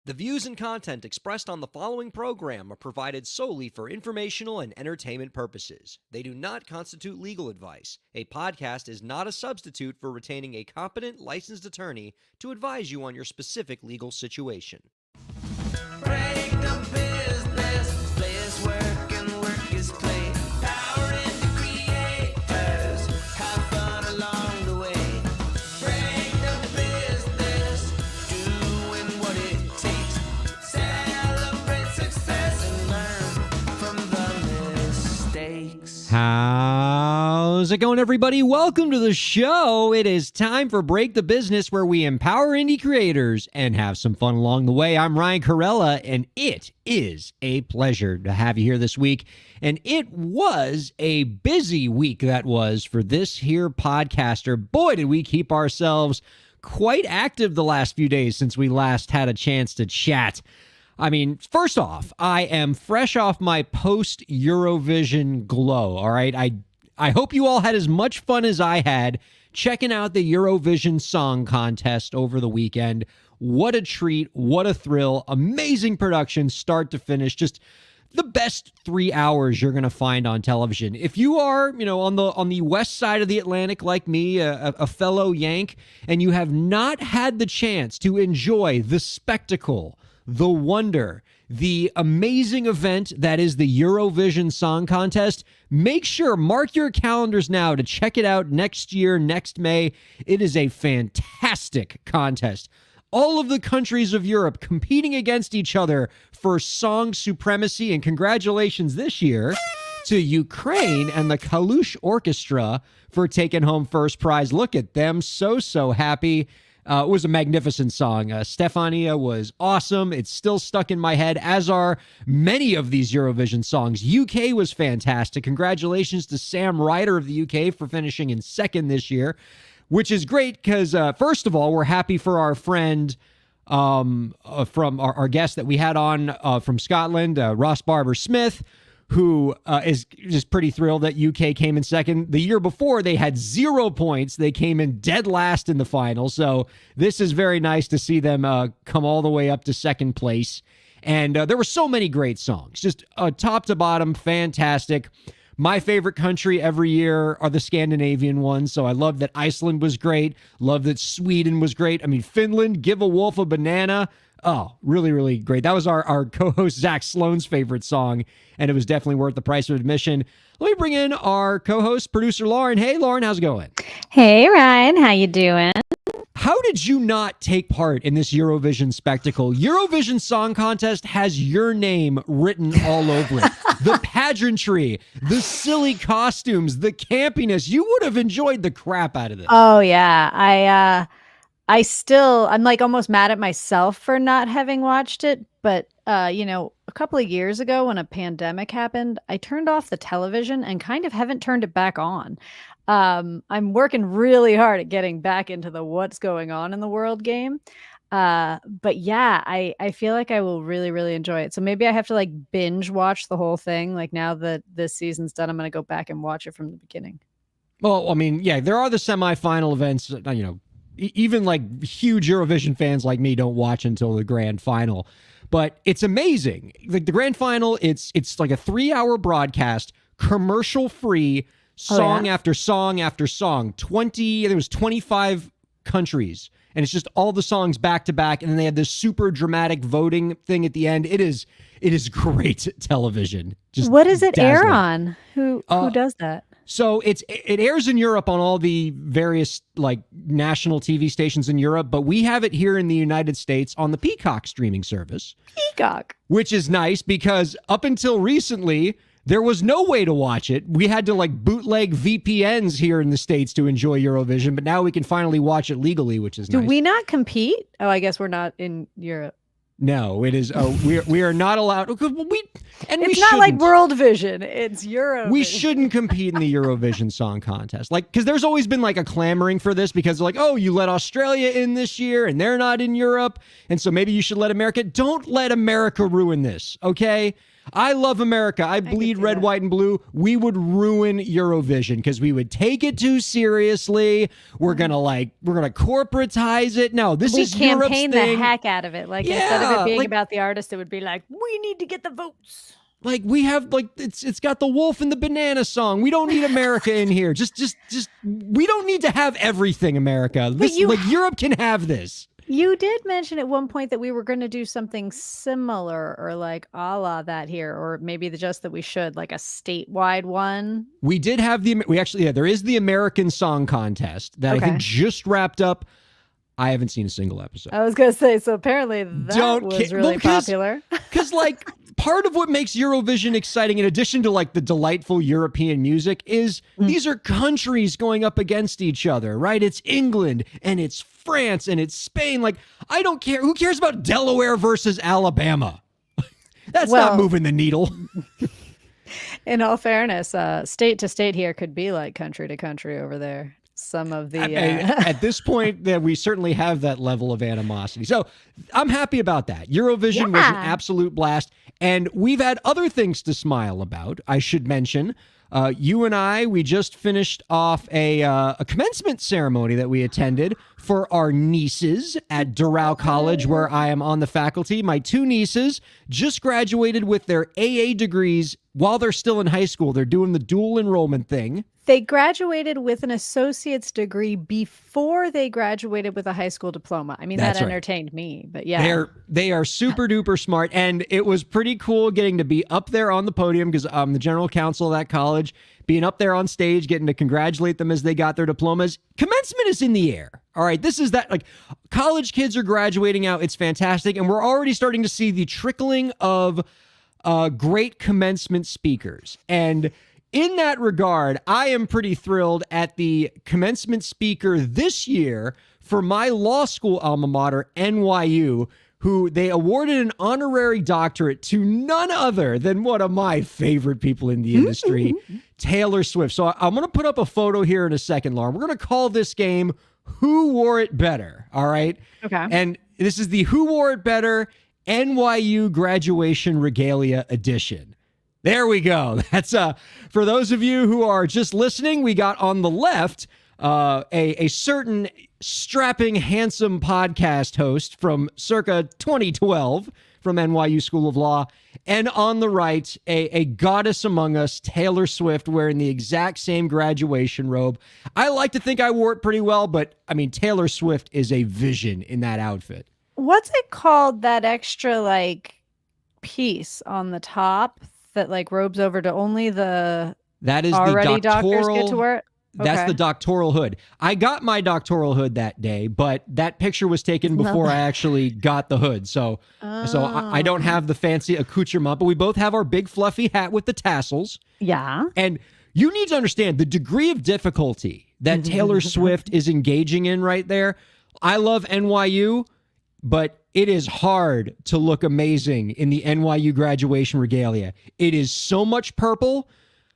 The views and content expressed on the following program are provided solely for informational and entertainment purposes. They do not constitute legal advice. A podcast is not a substitute for retaining a competent, licensed attorney to advise you on your specific legal situation. Break the business, play is work and work is play. Power into creators, have fun along the way. Break the business, doing what it takes. Celebrate success and learn from the mistakes. How's it going, everybody? Welcome to the show. It is time for Break the Business, where we empower indie creators and have some fun along the way. I'm Ryan Kairalla, and it is a pleasure to have you here this week. And it was a busy week that was for this here podcaster. Boy, did we keep ourselves quite active the last few days since we last had a chance to chat. I mean, first off, I am fresh off my post-Eurovision glow, all right? I hope you all had as much fun as I had checking out the Eurovision Song Contest over the weekend. What a treat. What a thrill. Amazing production, start to finish. Just the best 3 hours you're going to find on television. If you are, on the west side of the Atlantic like me, a fellow Yank, and you have not had the chance to enjoy the spectacle, the wonder, the amazing event that is the Eurovision Song Contest, make sure, mark your calendars now to check it out next year, next May. It is a fantastic contest. All of the countries of Europe competing against each other for song supremacy, and congratulations this year to Ukraine and the Kalush Orchestra for taking home first prize. Look at them, so happy. It was a magnificent song. Stefania was awesome. It's still stuck in my head, as are many of these Eurovision songs. UK was fantastic. Congratulations to Sam Ryder of the UK for finishing in second this year, which is great because, first of all, we're happy for our friend from our guest that we had on from Scotland, Ross Barber-Smith, who is just pretty thrilled that UK came in second. The year before, they had 0 points. They came in dead last in the final. So this is very nice to see them come all the way up to second place. And there were so many great songs, just top to bottom, fantastic. My favorite country every year are the Scandinavian ones. So I love that Iceland was great. Love that Sweden was great. I mean, Finland, Give a Wolf a Banana. Oh, really, really great. That was our co-host Zach Sloan's favorite song, and it was definitely worth the price of admission. Let me bring in our co-host, producer Lauren. Hey, Lauren, how's it going? Hey, Ryan, how you doing? How did you not take part in this Eurovision spectacle? Eurovision Song Contest has your name written all over it. The pageantry, the silly costumes, the campiness. You would have enjoyed the crap out of this. Oh, yeah. I'm like almost mad at myself for not having watched it. But, a couple of years ago when a pandemic happened, I turned off the television and kind of haven't turned it back on. I'm working really hard at getting back into the what's going on in the world game. But yeah, I feel like I will really, really enjoy it. So maybe I have to like binge watch the whole thing. Like now that this season's done, I'm going to go back and watch it from the beginning. Well, I mean, yeah, there are the semifinal events, even like huge Eurovision fans like me don't watch until the grand final, but it's amazing. Like the grand final, it's like a 3-hour broadcast, commercial free, song after song after song, I think it was 25 countries. And it's just all the songs back to back. And then they had this super dramatic voting thing at the end. It is great television. Just what does it air dazzling. on? Who does that? So it airs in Europe on all the various like national TV stations in Europe, but we have it here in the United States on the Peacock streaming service. Peacock. Which is nice because up until recently, there was no way to watch it. We had to like bootleg VPNs here in the States to enjoy Eurovision, but now we can finally watch it legally, which is nice. Do we not compete? Oh, I guess we're not in Europe. No, it is. We are not allowed. It's not like World Vision. It's Eurovision. We shouldn't compete in the Eurovision Song Contest, because there's always been like a clamoring for this because they're like, oh, you let Australia in this year and they're not in Europe, and so maybe you should let America. Don't let America ruin this, okay? I love America. I could bleed see red, that. white, and blue. We would ruin Eurovision because we would take it too seriously. We're gonna corporatize it. No, this We is Europe's campaign the thing. heck out of it. Like instead of Yeah, it being like- about the artist, it would be like, we need to get the votes. Like we have it's got the wolf and the banana song. We don't need America in here. Just we don't need to have everything, America. This you- Europe can have this. You did mention at one point that we were going to do something similar or like a la that here, or maybe just that we should, like a statewide one. We did have there is the American Song Contest that I Okay. think just wrapped up. I haven't seen a single episode. I was going to say, so apparently that was really popular. Because like part of what makes Eurovision exciting, in addition to like the delightful European music, is these are countries going up against each other, right? It's England and it's France and it's Spain. Like, I don't care. Who cares about Delaware versus Alabama? That's not Well- moving the needle. In all fairness, state to state here could be like country to country over there. Some of the At this point, that we certainly have that level of animosity. So I'm happy about that. Eurovision was an Yeah. absolute blast. And we've had other things to smile about, I should mention. You and I, we just finished off a commencement ceremony that we attended for our nieces at Doral College, where I am on the faculty. My two nieces just graduated with their AA degrees while they're still in high school. They're doing the dual enrollment thing. They graduated with an associate's degree before they graduated with a high school diploma. I mean, That's that right. entertained me, but yeah. They are super duper smart, and it was pretty cool getting to be up there on the podium because I'm the general counsel of that college, being up there on stage, getting to congratulate them as they got their diplomas. Commencement is in the air. All right, this is that, like, college kids are graduating out. It's fantastic, and we're already starting to see the trickling of great commencement speakers. And in that regard, I am pretty thrilled at the commencement speaker this year for my law school alma mater, NYU, who they awarded an honorary doctorate to none other than one of my favorite people in the industry, Taylor Swift. So I'm going to put up a photo here in a second, Lauren. We're going to call this game Who Wore It Better, all right? Okay. And this is the Who Wore It Better NYU Graduation Regalia Edition. There we go. That's for those of you who are just listening, we got on the left a certain strapping, handsome podcast host from circa 2012 from NYU School of Law, and on the right, a goddess among us, Taylor Swift, wearing the exact same graduation robe. I like to think I wore it pretty well, but I mean, Taylor Swift is a vision in that outfit. What's it called, that extra like piece on the top that like robes over to only the That is already the doctors doctoral. get to wear it? That's Okay. the doctoral hood. I got my doctoral hood that day, but that picture was taken before I actually got the hood. So I don't have the fancy accoutrement, but we both have our big fluffy hat with the tassels. Yeah. And you need to understand the degree of difficulty that Taylor Swift is engaging in right there. I love NYU, but it is hard to look amazing in the NYU graduation regalia. It is so much purple.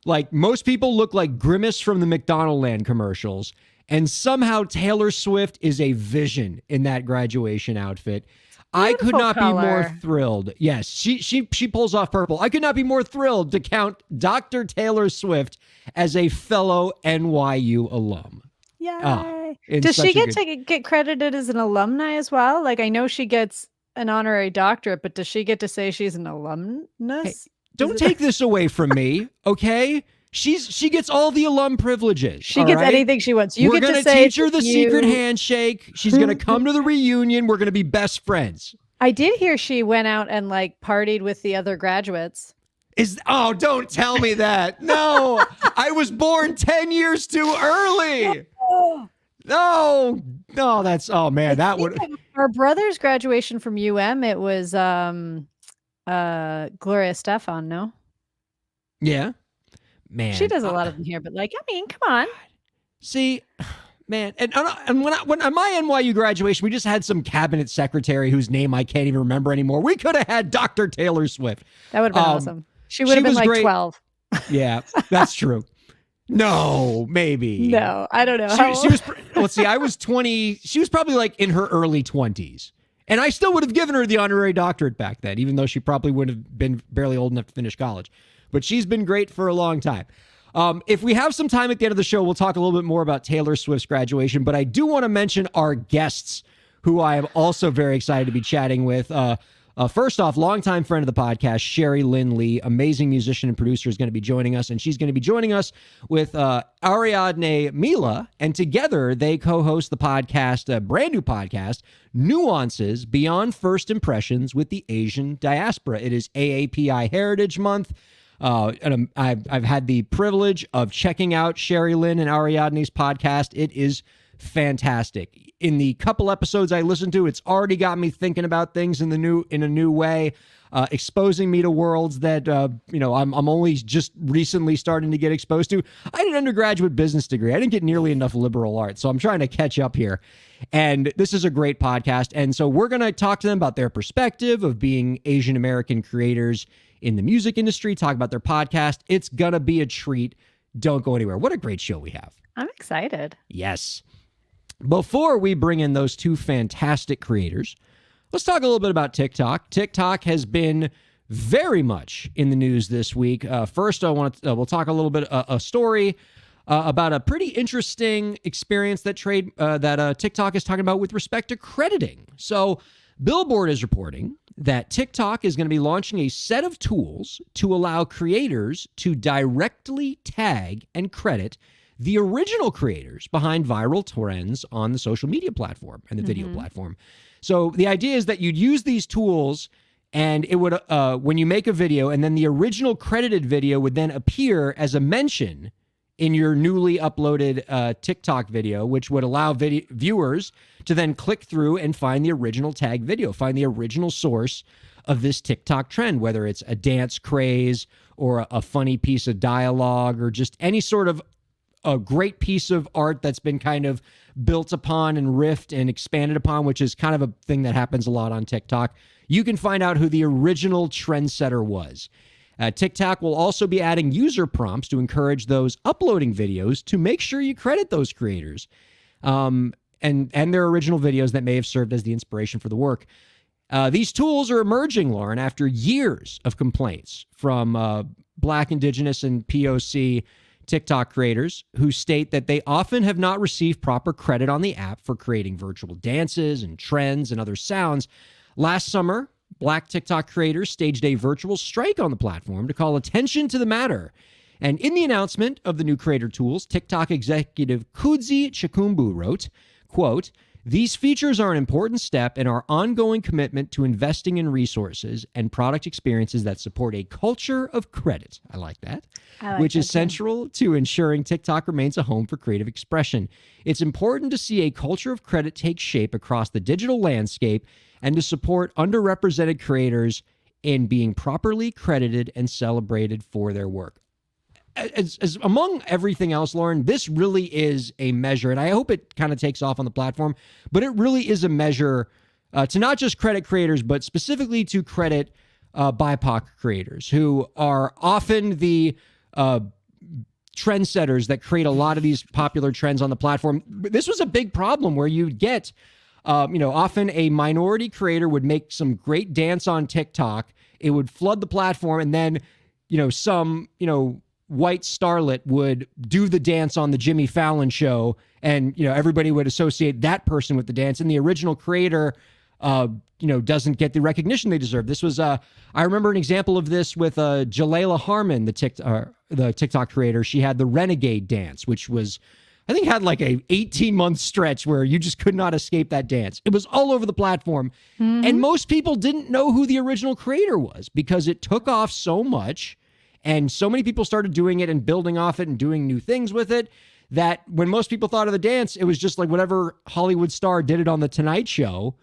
Like, most people look like Grimace from the McDonald Land commercials. And somehow Taylor Swift is a vision in that graduation outfit. I could Beautiful not be more color. thrilled. Yes, she pulls off purple. I could not be more thrilled to count Dr. Taylor Swift as a fellow NYU alum. Yay. in Does such she a get good- to get credited as an alumni as well? Like, I know she gets an honorary doctorate, but does she get to say she's an alumnus? Don't take this away from me, okay? She gets all the alum privileges. She all gets right? anything she wants. You We're get to gonna say teach her the you- secret handshake. She's gonna come to the reunion. We're gonna be best friends. I did hear she went out and like partied with the other graduates. Don't tell me that. No, I was born 10 years too early. No, that's, oh man, that would. Our brother's graduation from UM, it was Gloria Stefan, no? Yeah, man. She does a lot of them here, but like, I mean, come on. See, man, and when at my NYU graduation, we just had some cabinet secretary whose name I can't even remember anymore. We could have had Dr. Taylor Swift. That would have been awesome. She would have been was like great. 12. Yeah, that's true. No, maybe. No, I don't know. She was, let's see, I was 20. She was probably like in her early 20s. And I still would have given her the honorary doctorate back then, even though she probably would have been barely old enough to finish college. But she's been great for a long time. If we have some time at the end of the show, we'll talk a little bit more about Taylor Swift's graduation. But I do want to mention our guests, who I am also very excited to be chatting with. First off, longtime friend of the podcast, Sherry Lynn Lee, amazing musician and producer, is going to be joining us. And she's going to be joining us with Ariadne Mila. And together, they co-host the podcast, a brand new podcast, Nuances Beyond First Impressions with the Asian Diaspora. It is AAPI Heritage Month. And I've had the privilege of checking out Sherry Lynn and Ariadne's podcast. It is fantastic. In the couple episodes I listened to, it's already got me thinking about things in a new way, exposing me to worlds that I'm only just recently starting to get exposed to. I had an undergraduate business degree. I didn't get nearly enough liberal arts, so I'm trying to catch up here. And this is a great podcast. And so we're going to talk to them about their perspective of being Asian American creators in the music industry, talk about their podcast. It's going to be a treat. Don't go anywhere. What a great show we have. I'm excited. Yes. Before we bring in those two fantastic creators, let's talk a little bit about TikTok. TikTok has been very much in the news this week. First, we'll talk a little bit a story about a pretty interesting experience that TikTok is talking about with respect to crediting. So, Billboard is reporting that TikTok is going to be launching a set of tools to allow creators to directly tag and credit the original creators behind viral trends on the social media platform and the video platform. So the idea is that you'd use these tools, and it would, when you make a video, and then the original credited video would then appear as a mention in your newly uploaded TikTok video, which would allow viewers to then click through and find the original tag video, find the original source of this TikTok trend, whether it's a dance craze or a funny piece of dialogue or just any sort of a great piece of art that's been kind of built upon and riffed and expanded upon, which is kind of a thing that happens a lot on TikTok. You can find out who the original trendsetter was. TikTok will also be adding user prompts to encourage those uploading videos to make sure you credit those creators and their original videos that may have served as the inspiration for the work. These tools are emerging, Lauren, after years of complaints from Black, Indigenous, and POC TikTok creators who state that they often have not received proper credit on the app for creating virtual dances and trends and other sounds. Last summer, Black TikTok creators staged a virtual strike on the platform to call attention to the matter. And in the announcement of the new creator tools, TikTok executive Kudzi Chikumbu wrote, quote, "These features are an important step in our ongoing commitment to investing in resources and product experiences that support a culture of credit." I like that. Which is central to ensuring TikTok remains a home for creative expression. It's important to see a culture of credit take shape across the digital landscape and to support underrepresented creators in being properly credited and celebrated for their work. As among everything else, Lauren, this really is a measure, and I hope it kind of takes off on the platform, but it really is a measure to not just credit creators, but specifically to credit BIPOC creators who are often the trendsetters that create a lot of these popular trends on the platform. This was a big problem where you'd get, often a minority creator would make some great dance on TikTok. It would flood the platform, and then, some, white starlet would do the dance on the Jimmy Fallon show, and everybody would associate that person with the dance, and the original creator doesn't get the recognition they deserve. This was I remember an example of this with Jalailah Harmon, the TikTok creator. She had the Renegade dance, which was, I think, had like a 18-month stretch where you just could not escape that dance. It was all over the platform, and most people didn't know who the original creator was because it took off so much. And so many people started doing it and building off it and doing new things with it that when most people thought of the dance, it was just like whatever Hollywood star did it on The Tonight Show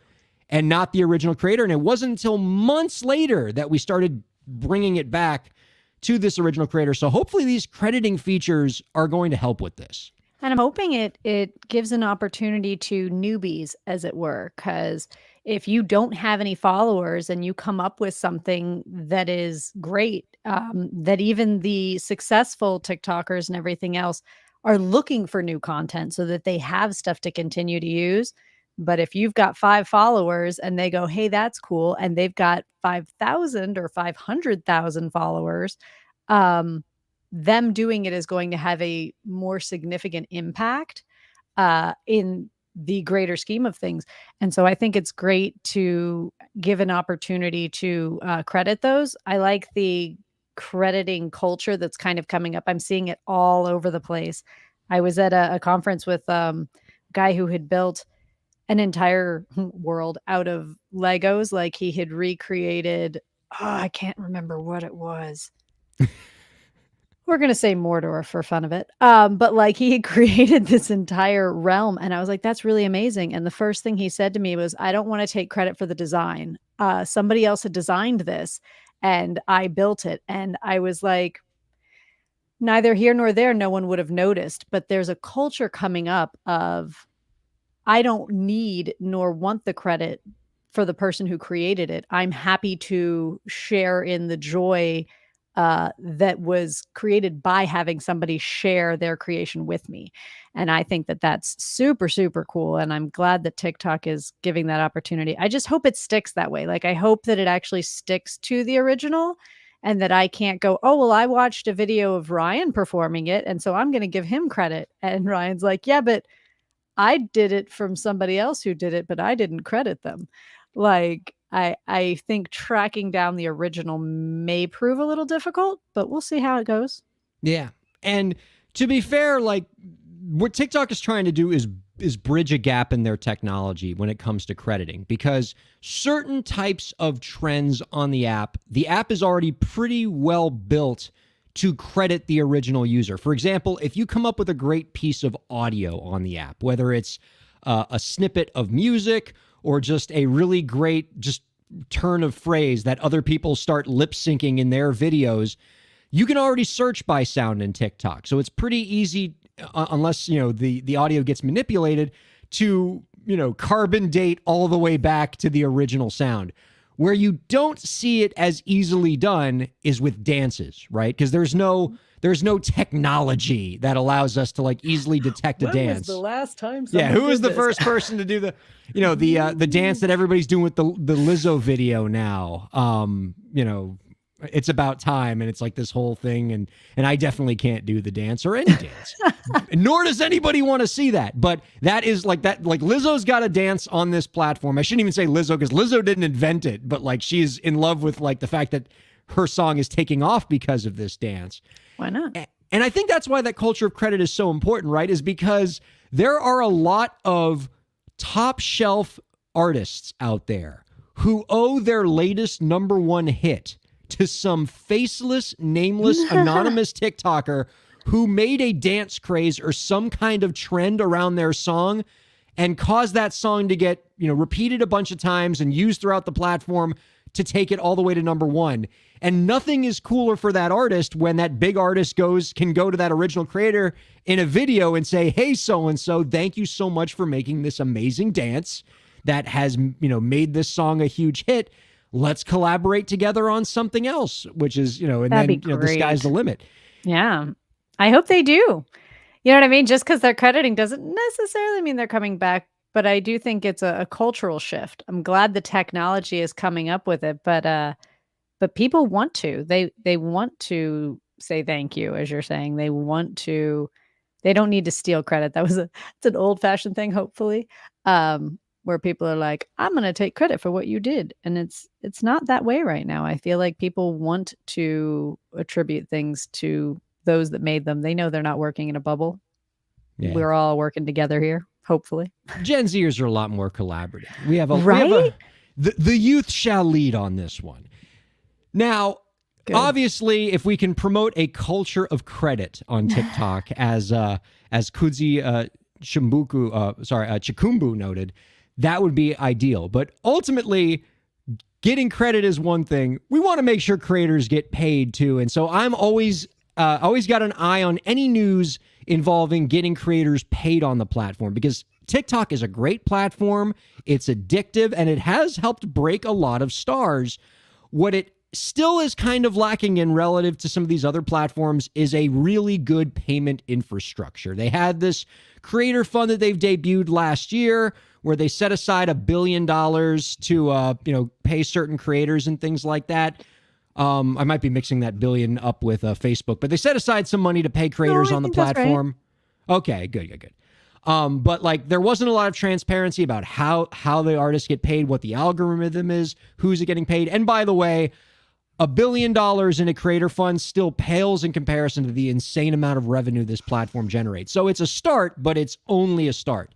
and not the original creator. And it wasn't until months later that we started bringing it back to this original creator. So hopefully these crediting features are going to help with this. And I'm hoping it gives an opportunity to newbies, as it were, because if you don't have any followers and you come up with something that is great, that even the successful TikTokers and everything else are looking for new content so that they have stuff to continue to use, But if you've got 5 followers and they go, "Hey, that's cool," and they've got 5,000 or 500,000 followers, them doing it is going to have a more significant impact in the greater scheme of things. And so I think it's great to give an opportunity to credit those. I like the crediting culture that's kind of coming up. I'm seeing it all over the place. I was at a conference with a guy who had built an entire world out of Legos. Like he had recreated, oh, I can't remember what it was. We're gonna say Mordor for fun of it. But like he had created this entire realm, and I was like, "That's really amazing." And the first thing he said to me was, "I don't want to take credit for the design. Somebody else had designed this, and I built it." And I was like, "Neither here nor there. No one would have noticed." But there's a culture coming up of I don't need nor want the credit for the person who created it. I'm happy to share in the joy that was created by having somebody share their creation with me. And I think that that's super, super cool. And I'm glad that TikTok is giving that opportunity. I just hope it sticks that way. Like, I hope that it actually sticks to the original and that I can't go, "Oh, well, I watched a video of Ryan performing it. And so I'm going to give him credit." And Ryan's like, "Yeah, but I did it from somebody else who did it, but I didn't credit them." Like, I think tracking down the original may prove a little difficult, but we'll see how it goes. Yeah. And to be fair, like what TikTok is trying to do is bridge a gap in their technology when it comes to crediting, because certain types of trends on the app is already pretty well built to credit the original user. For example, if you come up with a great piece of audio on the app, whether it's a snippet of music or just a really great just turn of phrase that other people start lip syncing in their videos, you can already search by sound in TikTok. So it's pretty easy, unless, the audio gets manipulated, to, carbon date all the way back to the original sound. Where you don't see it as easily done is with dances, right? Because there's no technology that allows us to like easily detect a dance. Was the last time? Yeah, who was the first person to do the dance that everybody's doing with the Lizzo video now? It's about time, and it's like this whole thing, and I definitely can't do the dance or any dance, nor does anybody want to see that. But that is like that. Like Lizzo's got a dance on this platform. I shouldn't even say Lizzo because Lizzo didn't invent it, but like she's in love with like the fact that her song is taking off because of this dance. Why not? And I think that's why that culture of credit is so important, right? Is because there are a lot of top shelf artists out there who owe their latest #1 hit to some faceless, nameless, anonymous TikToker who made a dance craze or some kind of trend around their song and caused that song to get, repeated a bunch of times and used throughout the platform to take it all the way to #1. And nothing is cooler for that artist when that big artist can go to that original creator in a video and say, "Hey, so-and-so, thank you so much for making this amazing dance that has, made this song a huge hit. Let's collaborate together on something else," which is, and That'd then, be the sky's the limit. Yeah. I hope they do. You know what I mean? Just because they're crediting doesn't necessarily mean they're coming back. But I do think it's a cultural shift. I'm glad the technology is coming up with it, but people want to. They want to say thank you, as you're saying. They don't need to steal credit. It's an old-fashioned thing, hopefully. Where people are like, "I'm going to take credit for what you did." And it's not that way right now. I feel like people want to attribute things to those that made them. They know they're not working in a bubble. Yeah. We're all working together here, hopefully. Gen Zers are a lot more collaborative. Right? The youth shall lead on this one. Now, Good. Obviously, if we can promote a culture of credit on TikTok, as Kudzi Chikumbu noted, that would be ideal. But ultimately, getting credit is one thing. We want to make sure creators get paid too. And so I'm always got an eye on any news involving getting creators paid on the platform, because TikTok is a great platform. It's addictive, and it has helped break a lot of stars. What it still is kind of lacking in relative to some of these other platforms is a really good payment infrastructure. They had this creator fund that they've debuted last year where they set aside $1 billion to pay certain creators and things like that. I might be mixing that billion up with Facebook, but they set aside some money to pay creators on the platform. Okay, good. But like there wasn't a lot of transparency about how the artists get paid, what the algorithm is, who's it getting paid. And by the way, $1 billion in a creator fund still pales in comparison to the insane amount of revenue this platform generates. So it's a start, but it's only a start.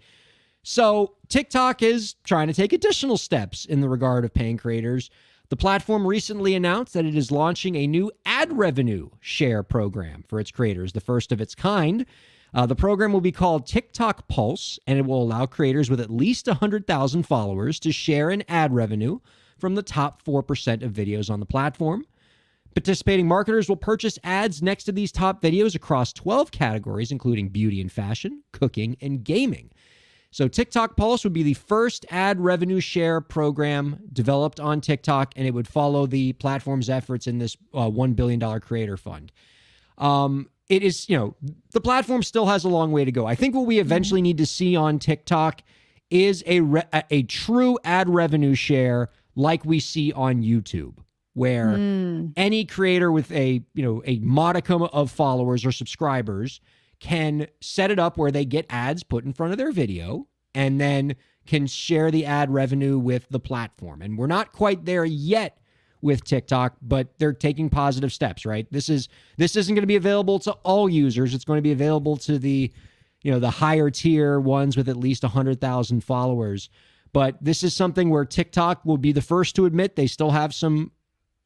So TikTok is trying to take additional steps in the regard of paying creators. The platform recently announced that it is launching a new ad revenue share program for its creators, the first of its kind. The program will be called TikTok Pulse, and it will allow creators with at least 100,000 followers to share in ad revenue from the top 4% of videos on the platform. Participating marketers will purchase ads next to these top videos across 12 categories, including beauty and fashion, cooking, and gaming. So TikTok Pulse would be the first ad revenue share program developed on TikTok, and it would follow the platform's efforts in this $1 billion creator fund. It is, the platform still has a long way to go. I think what we eventually need to see on TikTok is a true ad revenue share like we see on YouTube, where any creator with a modicum of followers or subscribers can set it up where they get ads put in front of their video and then can share the ad revenue with the platform. And we're not quite there yet with TikTok, but they're taking positive steps, right? This isn't going to be available to all users. It's going to be available to the higher tier ones with at least 100,000 followers. But this is something where TikTok will be the first to admit they still have some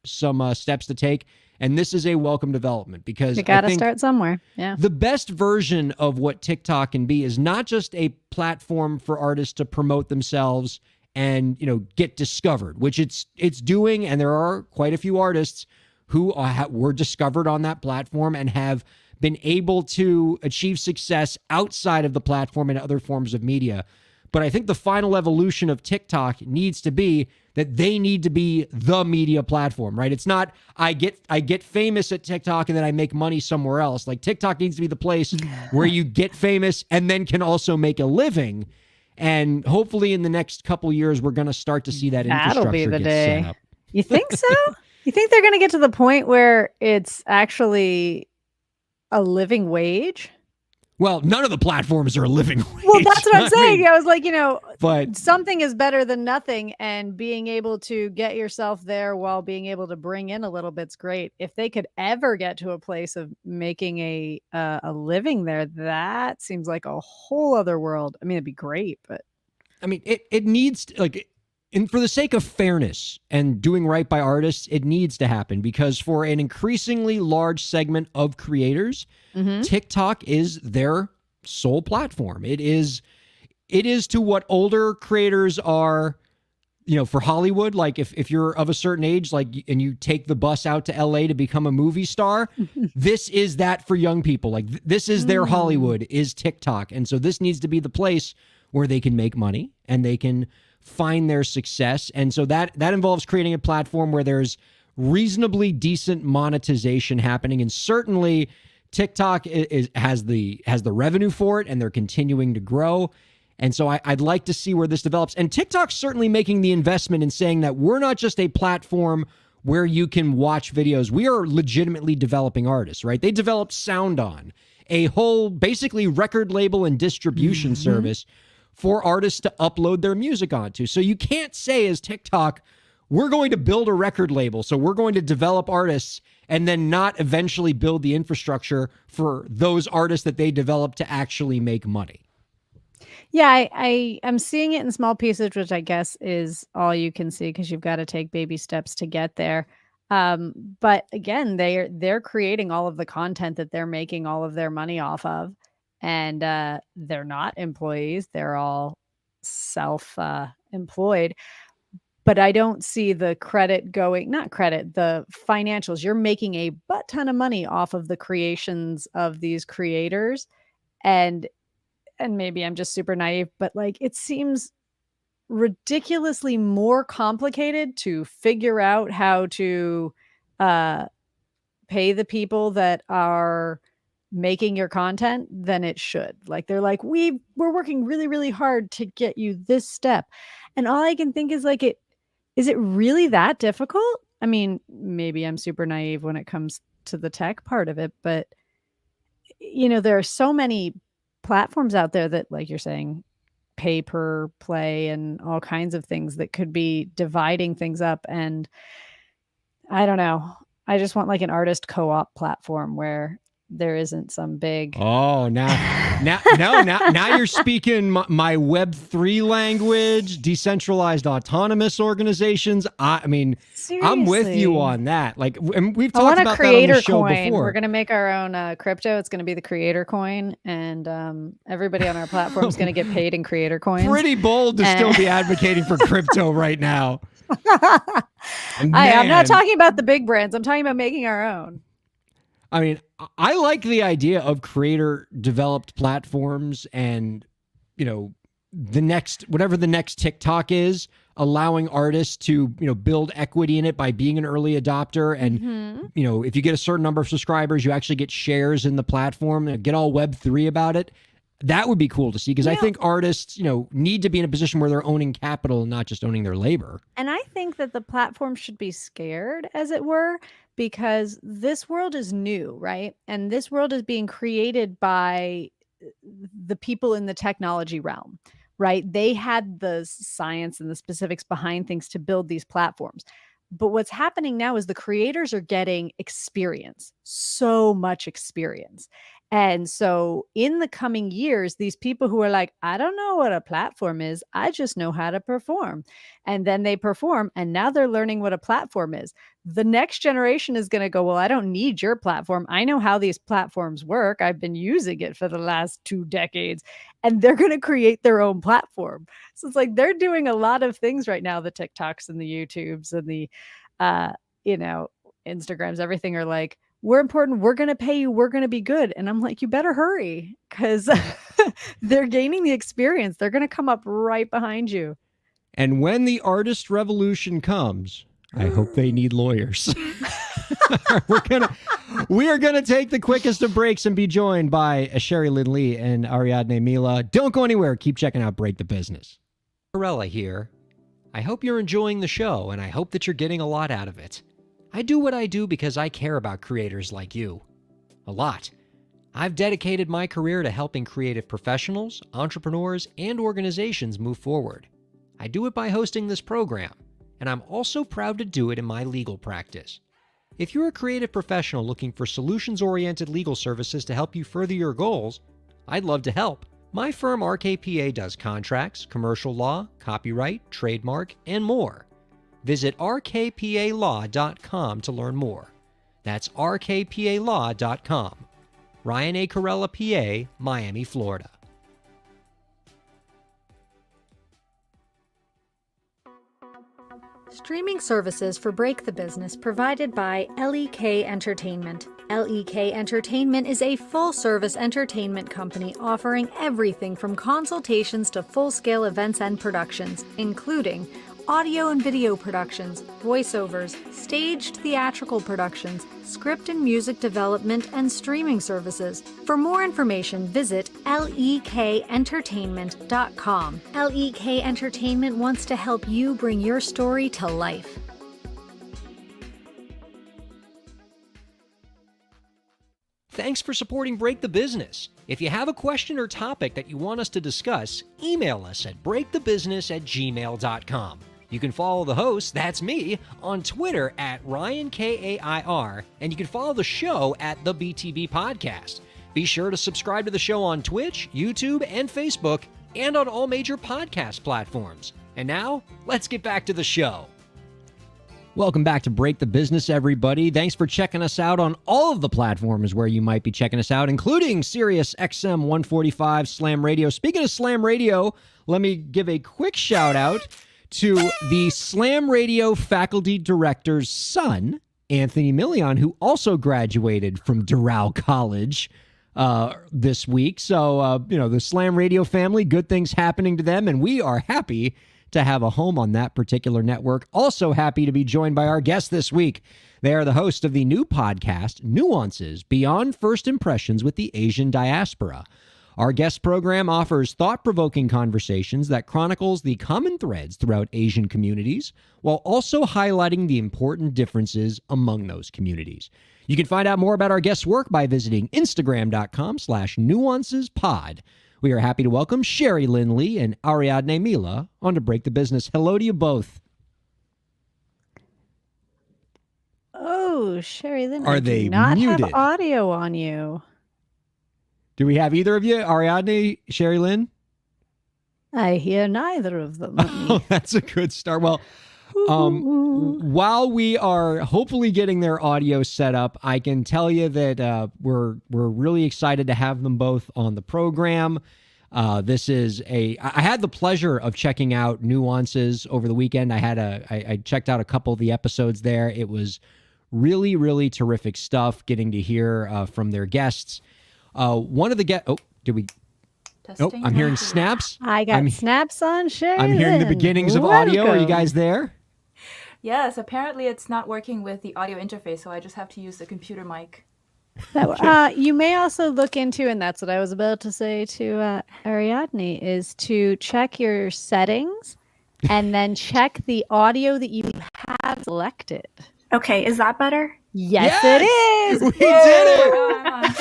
steps to take. And this is a welcome development because you got to start somewhere. Yeah. The best version of what TikTok can be is not just a platform for artists to promote themselves and, get discovered, which it's doing. And there are quite a few artists who were discovered on that platform and have been able to achieve success outside of the platform and other forms of media. But I think the final evolution of TikTok needs to be that they need to be the media platform, right? It's not I get famous at TikTok and then I make money somewhere else. Like TikTok needs to be the place where you get famous and then can also make a living. And hopefully in the next couple years, we're going to start to see that That'll be the get day. set up. You think so? You think they're going to get to the point where it's actually a living wage? Well, none of the platforms are a living wage. Well, that's what I'm saying. I was like, but something is better than nothing, and being able to get yourself there while being able to bring in a little bit's great. If they could ever get to a place of making a living there, that seems like a whole other world. I mean, it'd be great, but I mean, it needs and for the sake of fairness and doing right by artists, it needs to happen because for an increasingly large segment of creators, TikTok is their sole platform. It is to what older creators are, for Hollywood. Like if you're of a certain age, and you take the bus out to LA to become a movie star, this is that for young people. Like this is their Hollywood is TikTok. And so this needs to be the place where they can make money and they can find their success. And so that involves creating a platform where there's reasonably decent monetization happening. And certainly TikTok has the revenue for it, and they're continuing to grow. And so I'd like to see where this develops. And TikTok's certainly making the investment in saying that we're not just a platform where you can watch videos. We are legitimately developing artists, right? They developed SoundOn, a whole basically record label and distribution service for artists to upload their music onto. So you can't say as TikTok, we're going to build a record label, so we're going to develop artists and then not eventually build the infrastructure for those artists that they develop to actually make money. Yeah, I'm seeing it in small pieces, which I guess is all you can see because you've got to take baby steps to get there. But again, they're creating all of the content that they're making all of their money off of. And they're not employees. They're all self-employed. But I don't see the the financials. You're making a butt ton of money off of the creations of these creators. And maybe I'm just super naive, but it seems ridiculously more complicated to figure out how to pay the people that are making your content, then it should. Like they're like, we're working really, really hard to get you this step. And all I can think is like, is it really that difficult? I mean, maybe I'm super naive when it comes to the tech part of it, but there are so many platforms out there that, like you're saying, pay per play and all kinds of things that could be dividing things up. And I don't know. I just want like an artist co-op platform where there isn't some big. Oh, now you're speaking my Web3 language, decentralized autonomous organizations. I mean, Seriously. I'm with you on that. Like, and we've I talked want a about that on creator the show coin. before. We're going to make our own crypto. It's going to be the creator coin. And everybody on our platform is going to get paid in creator coins. Pretty bold to still be advocating for crypto right now. I'm not talking about the big brands. I'm talking about making our own. I mean, I like the idea of creator developed platforms and, whatever the next TikTok is, allowing artists to, build equity in it by being an early adopter. And, if you get a certain number of subscribers, you actually get shares in the platform and get all Web3 about it. That would be cool to see because I think artists, need to be in a position where they're owning capital and not just owning their labor. And I think that the platform should be scared, as it were, because this world is new, right? And this world is being created by the people in the technology realm, right? They had the science and the specifics behind things to build these platforms. But what's happening now is the creators are getting experience, so much experience. And so in the coming years, these people who are like, I don't know what a platform is, I just know how to perform. And then they perform, and now they're learning what a platform is. The next generation is going to go, well, I don't need your platform. I know how these platforms work. I've been using it for the last 2 decades. And they're going to create their own platform. So it's like they're doing a lot of things right now. The TikToks and the YouTubes and the, Instagrams, everything are like, we're important. We're going to pay you. We're going to be good. And I'm like, you better hurry because they're gaining the experience. They're going to come up right behind you. And when the artist revolution comes, I hope they need lawyers. We are gonna take the quickest of breaks and be joined by Sherry Lynn Lee and Ariadne Mila. Don't go anywhere. Keep checking out Break the Business. Kairalla here. I hope you're enjoying the show, and I hope that you're getting a lot out of it. I do what I do because I care about creators like you. A lot. I've dedicated my career to helping creative professionals, entrepreneurs, and organizations move forward. I do it by hosting this program, and I'm also proud to do it in my legal practice. If you're a creative professional looking for solutions-oriented legal services to help you further your goals, I'd love to help. My firm RKPA does contracts, commercial law, copyright, trademark, and more. Visit rkpalaw.com to learn more. That's rkpalaw.com. Ryan A. Kairalla, PA, Miami, Florida. Streaming services for Break the Business provided by LEK Entertainment. LEK Entertainment is a full-service entertainment company offering everything from consultations to full-scale events and productions, including audio and video productions, voiceovers, staged theatrical productions, script and music development, and streaming services. For more information, visit lekentertainment.com. LEK Entertainment wants to help you bring your story to life. Thanks for supporting Break the Business. If you have a question or topic that you want us to discuss, email us at breakthebusiness@gmail.com. You can follow the host, that's me, on Twitter at Ryan Kair, and you can follow the show at the BTB Podcast. Be sure to subscribe to the show on Twitch, YouTube, and Facebook, and on all major podcast platforms. And now, let's get back to the show. Welcome back to Break the Business, everybody. Thanks for checking us out on all of the platforms where you might be checking us out, including Sirius XM 145 Slam Radio. Speaking of Slam Radio, let me give a quick shout out to the Slam Radio faculty director's son, Anthony Million, who also graduated from Doral College this week. So, the Slam Radio family, good things happening to them, and we are happy to have a home on that particular network. Also happy to be joined by our guest this week, They are the host of the new podcast, Nuances Beyond First Impressions with the Asian Diaspora. Our guest program offers thought-provoking conversations that chronicles the common threads throughout Asian communities while also highlighting the important differences among those communities. You can find out more about our guest's work by visiting Instagram.com/nuancespod. We are happy to welcome Sherry Lynn Lee and Ariadne Mila on To Break the Business. Hello to you both. Oh, Sherry Lynn, Are I they do not muted? have audio on you. Do we have either of you, Ariadne, Sherry Lynn? I hear neither of them. Oh, that's a good start. Well, while we are hopefully getting their audio set up, I can tell you that we're really excited to have them both on the program. I had the pleasure of checking out Nuances over the weekend. I checked out a couple of the episodes there. It was really, really terrific stuff. Getting to hear from their guests. One of the Testing. I'm hearing snaps. I got snaps on Sherry I'm hearing the Lynn. beginnings of audio. Are you Welcome. guys there? Yes, apparently it's not working with the audio interface, so I just have to use the computer mic. You may also look into, and that's what I was about to say to Ariadne, is to check your settings and then check the audio that you have selected. Okay, is that better? Yes, it is. We did it.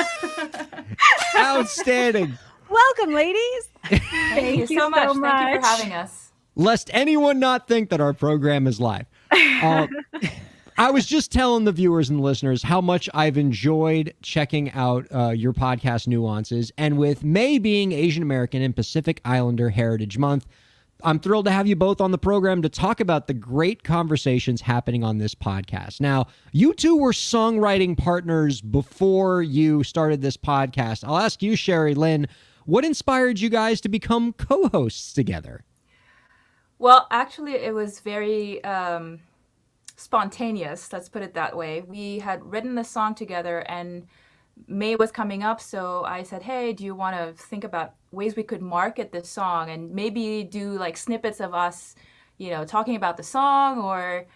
Thank Outstanding. Welcome, ladies. you so much. Thank you for having us. Lest anyone not think that our program is live. I was just telling the viewers and listeners how much I've enjoyed checking out your podcast Nuances. And with May being Asian American and Pacific Islander Heritage Month, I'm thrilled to have you both on the program to talk about the great conversations happening on this podcast. Now, you two were songwriting partners before you started this podcast. I'll ask you, Sherry Lynn, what inspired you guys to become co-hosts together? Well, actually, it was very spontaneous, let's put it that way. We had written the song together and May was coming up, so I said, hey, do you want to think about ways we could market this song and maybe do like snippets of us, talking about the song or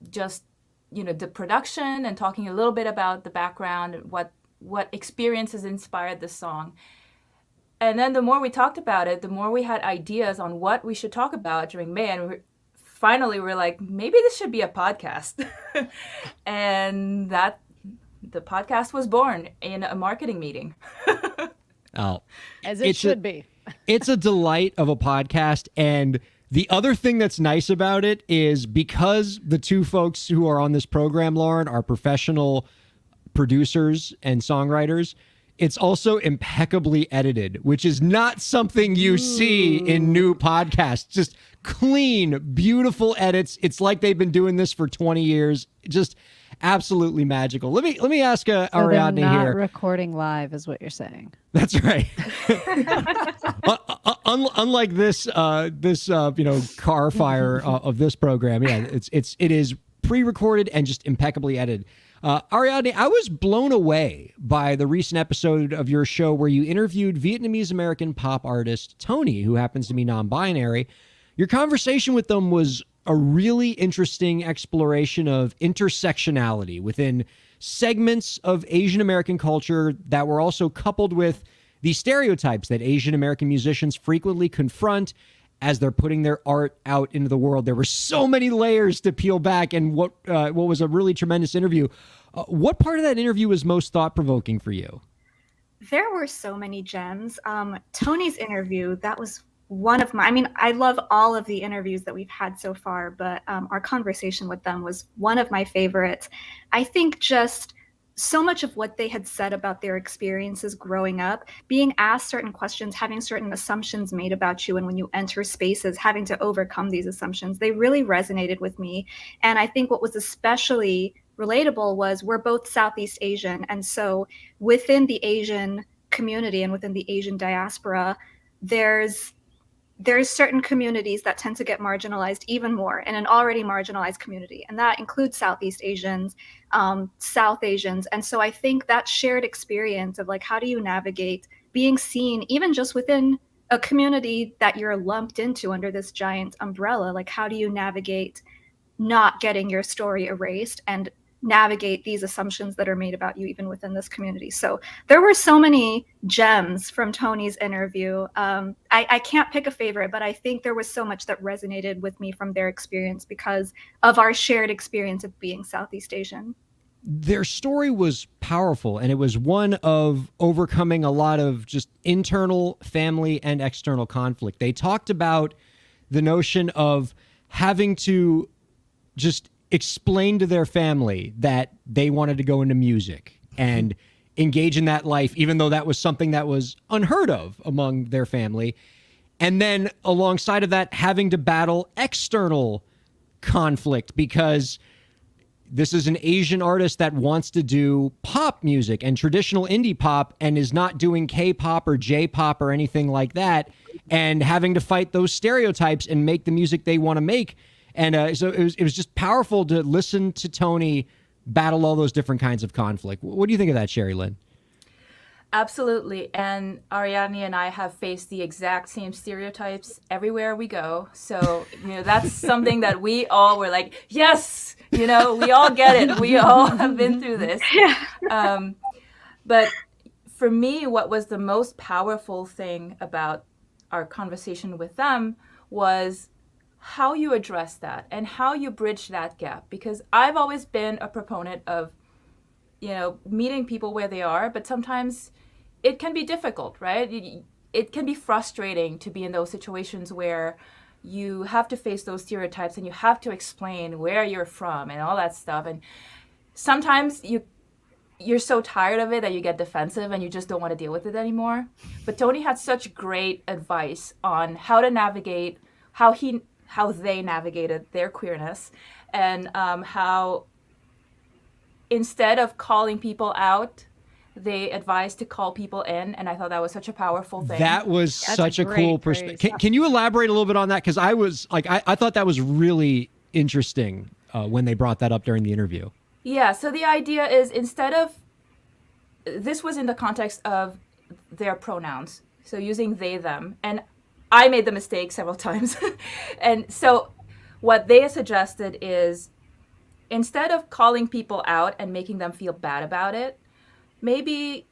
just, the production and talking a little bit about the background and what experiences inspired the song. And then the more we talked about it, the more we had ideas on what we should talk about during May. And finally, we're like, maybe this should be a podcast. And the podcast was born in a marketing meeting. Oh, As it should be. It's a delight of a podcast. And the other thing that's nice about it is because the two folks who are on this program, Lauren, are professional producers and songwriters, it's also impeccably edited, which is not something you see in new podcasts. Just clean, beautiful edits. It's like they've been doing this for 20 years. Just absolutely magical. Let me ask Ariadne they're not here. recording live, is what you're saying. That's right. Unlike this car fire of this program, yeah, it is pre-recorded and just impeccably edited. Ariadne, I was blown away by the recent episode of your show where you interviewed Vietnamese American pop artist Tony, who happens to be non-binary. Your conversation with them was a really interesting exploration of intersectionality within segments of Asian American culture that were also coupled with the stereotypes that Asian American musicians frequently confront as they're putting their art out into the world. There were so many layers to peel back, and what was a really tremendous interview. What part of that interview was most thought-provoking for you? There were so many gems. Tony's interview, that was one of I love all of the interviews that we've had so far, but our conversation with them was one of my favorites. I think just so much of what they had said about their experiences growing up, being asked certain questions, having certain assumptions made about you, and when you enter spaces, having to overcome these assumptions, they really resonated with me. And I think what was especially relatable was we're both Southeast Asian. And so within the Asian community and within the Asian diaspora, there's certain communities that tend to get marginalized even more in an already marginalized community. And that includes Southeast Asians, South Asians. And so I think that shared experience of like, how do you navigate being seen even just within a community that you're lumped into under this giant umbrella? Like, how do you navigate not getting your story erased and navigate these assumptions that are made about you even within this community. So there were so many gems from Tony's interview. I can't pick a favorite, but I think there was so much that resonated with me from their experience because of our shared experience of being Southeast Asian. Their story was powerful, and it was one of overcoming a lot of just internal family and external conflict. They talked about the notion of having to just explain to their family that they wanted to go into music and engage in that life, even though that was something that was unheard of among their family. And then alongside of that, having to battle external conflict because this is an Asian artist that wants to do pop music and traditional indie pop and is not doing K-pop or J-pop or anything like that, and having to fight those stereotypes and make the music they want to make. And so it was just powerful to listen to Tony battle all those different kinds of conflict. What do you think of that, Sherry Lynn? Absolutely. And Ariadne and I have faced the exact same stereotypes everywhere we go. So, that's something that we all were like, yes, we all get it. We all have been through this. But for me, what was the most powerful thing about our conversation with them was how you address that and how you bridge that gap. Because I've always been a proponent of, meeting people where they are, but sometimes it can be difficult, right? It can be frustrating to be in those situations where you have to face those stereotypes and you have to explain where you're from and all that stuff. And sometimes you're so tired of it that you get defensive and you just don't want to deal with it anymore. But Tony had such great advice on how to navigate, how they navigated their queerness, and how instead of calling people out, they advised to call people in, and I thought that was such a powerful thing. That was That's such a cool great perspective. Can you elaborate a little bit on that? Because I was like, I thought that was really interesting when they brought that up during the interview. Yeah, so the idea is this was in the context of their pronouns, so using they, them, and I made the mistake several times. And so what they suggested is instead of calling people out and making them feel bad about it, maybe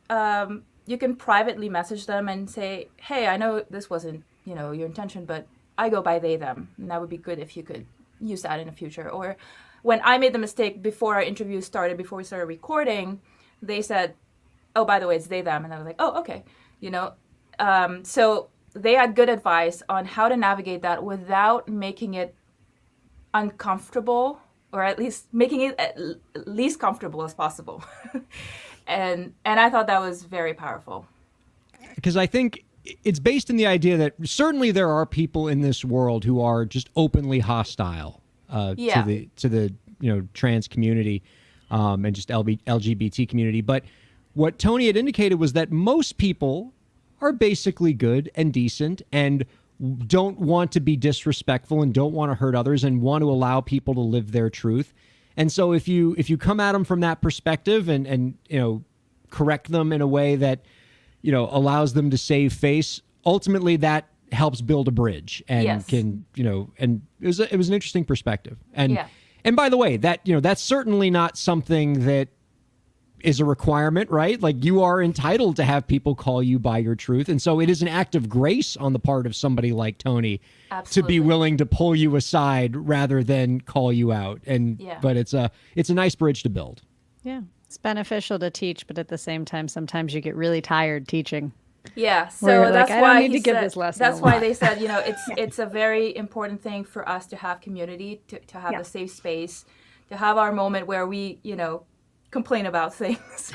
you can privately message them and say, hey, I know this wasn't, your intention, but I go by they, them. And that would be good if you could use that in the future. Or when I made the mistake before our interview started, before we started recording, they said, oh, by the way, it's they, them. And I was like, oh, okay. So they had good advice on how to navigate that without making it uncomfortable, or at least making it at least comfortable as possible. And I thought that was very powerful. Because I think it's based in the idea that certainly there are people in this world who are just openly hostile to the trans community and just LGBT community. But what Tony had indicated was that most people are basically good and decent and don't want to be disrespectful and don't want to hurt others and want to allow people to live their truth. And so if you come at them from that perspective and correct them in a way that allows them to save face, ultimately that helps build a bridge and can and it was an interesting perspective. And by the way, that that's certainly not something that is a requirement, right? Like, you are entitled to have people call you by your truth. And so it is an act of grace on the part of somebody like Tony to be willing to pull you aside rather than call you out. But it's a nice bridge to build. Yeah. It's beneficial to teach, but at the same time, sometimes you get really tired teaching. Yeah, so that's that's why why I need to give this lesson. That's why they said, it's a very important thing for us to have community, to have a safe space, to have our moment where we, complain about things,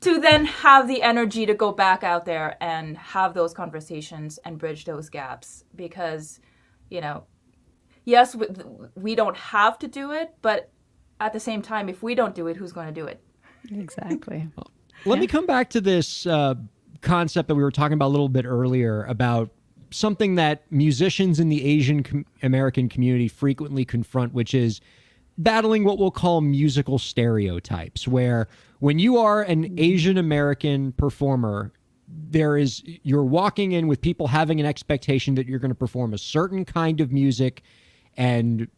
to then have the energy to go back out there and have those conversations and bridge those gaps. Because, yes, we don't have to do it, but at the same time, if we don't do it, who's going to do it? Exactly. Let me come back to this concept that we were talking about a little bit earlier about something that musicians in the Asian American community frequently confront, which is battling what we'll call musical stereotypes, where when you are an Asian American performer, you're walking in with people having an expectation that you're going to perform a certain kind of music and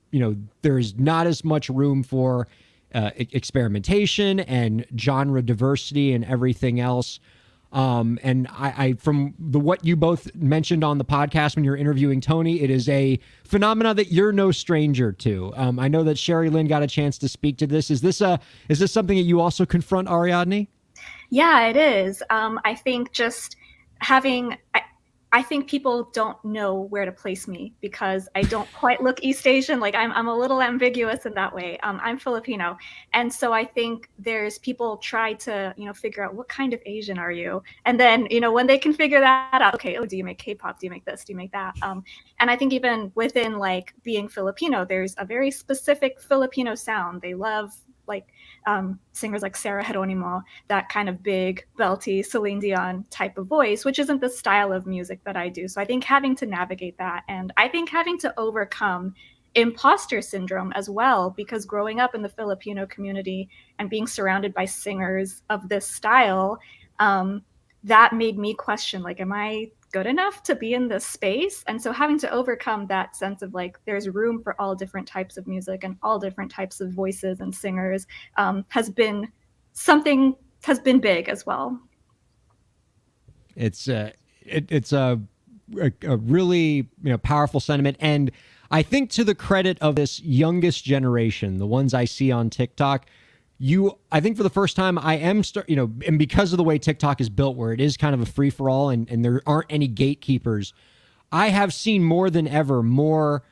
there's not as much room for experimentation and genre diversity and everything else. And I from what you both mentioned on the podcast when you're interviewing Tony, it is a phenomena that you're no stranger to. I know that Sherry Lynn got a chance to speak to this. Is this something that you also confront, Ariadne? Yeah, it is. I think just having, I think people don't know where to place me because I don't quite look East Asian. Like I'm a little ambiguous in that way. I'm Filipino. And so I think there's people try to, figure out what kind of Asian are you? And then, when they can figure that out, okay, do you make K-pop? Do you make this? Do you make that? And I think even within like being Filipino, there's a very specific Filipino sound. They love like singers like Sarah Geronimo, that kind of big, belty Celine Dion type of voice, which isn't the style of music that I do. So I think having to navigate that, and I think having to overcome imposter syndrome as well, because growing up in the Filipino community and being surrounded by singers of this style, that made me question, like, am I good enough to be in this space? And so having to overcome that sense of like there's room for all different types of music and all different types of voices and singers has been big as well. It's a really powerful sentiment, and I think to the credit of this youngest generation, the ones I see on TikTok, I think for the first time I am and because of the way TikTok is built, where it is kind of a free for all and there aren't any gatekeepers, I have seen more than ever more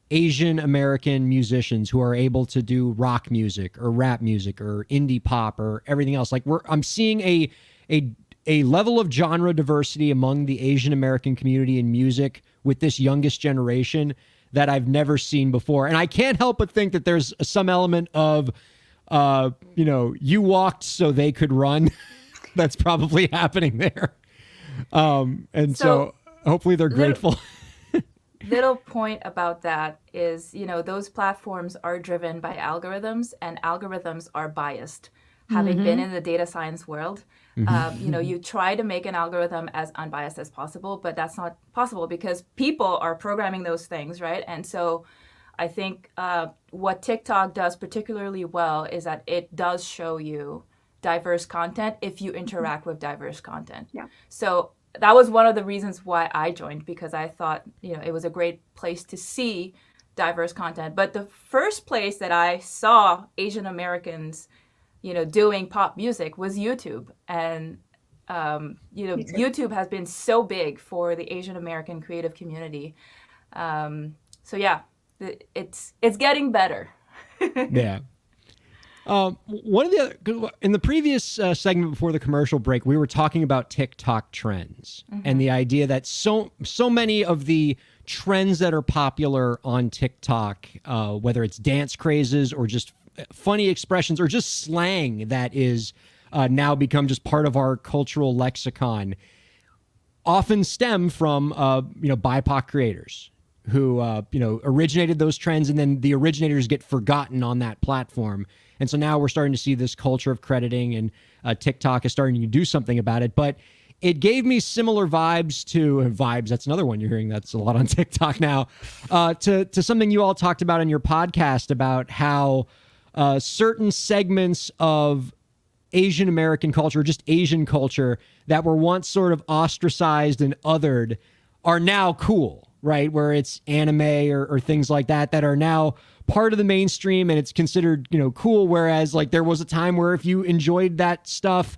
Asian American musicians who are able to do rock music or rap music or indie pop or everything else. Like I'm seeing a level of genre diversity among the Asian American community in music with this youngest generation that I've never seen before. And I can't help but think that there's some element of you walked so they could run. That's probably happening there. And so hopefully they're grateful. Little point about that is, those platforms are driven by algorithms, and algorithms are biased. Having been in the data science world, you try to make an algorithm as unbiased as possible, but that's not possible because people are programming those things, right? And so I think what TikTok does particularly well is that it does show you diverse content if you interact with diverse content. Yeah. So that was one of the reasons why I joined, because I thought, it was a great place to see diverse content. But the first place that I saw Asian Americans, doing pop music was YouTube. And, YouTube has been so big for the Asian American creative community. So yeah. It's getting better. Yeah. One of the in the previous segment before the commercial break, we were talking about TikTok trends and the idea that so many of the trends that are popular on TikTok, whether it's dance crazes or just funny expressions or just slang that is now become just part of our cultural lexicon, often stem from BIPOC creators who originated those trends, and then the originators get forgotten on that platform. And so now we're starting to see this culture of crediting, and TikTok is starting to do something about it. But it gave me similar vibes to that's another one you're hearing that's a lot on TikTok now, to something you all talked about in your podcast about how certain segments of Asian American culture, just Asian culture, that were once sort of ostracized and othered are now cool. Right, where it's anime or things like that are now part of the mainstream, and it's considered cool. Whereas like there was a time where if you enjoyed that stuff,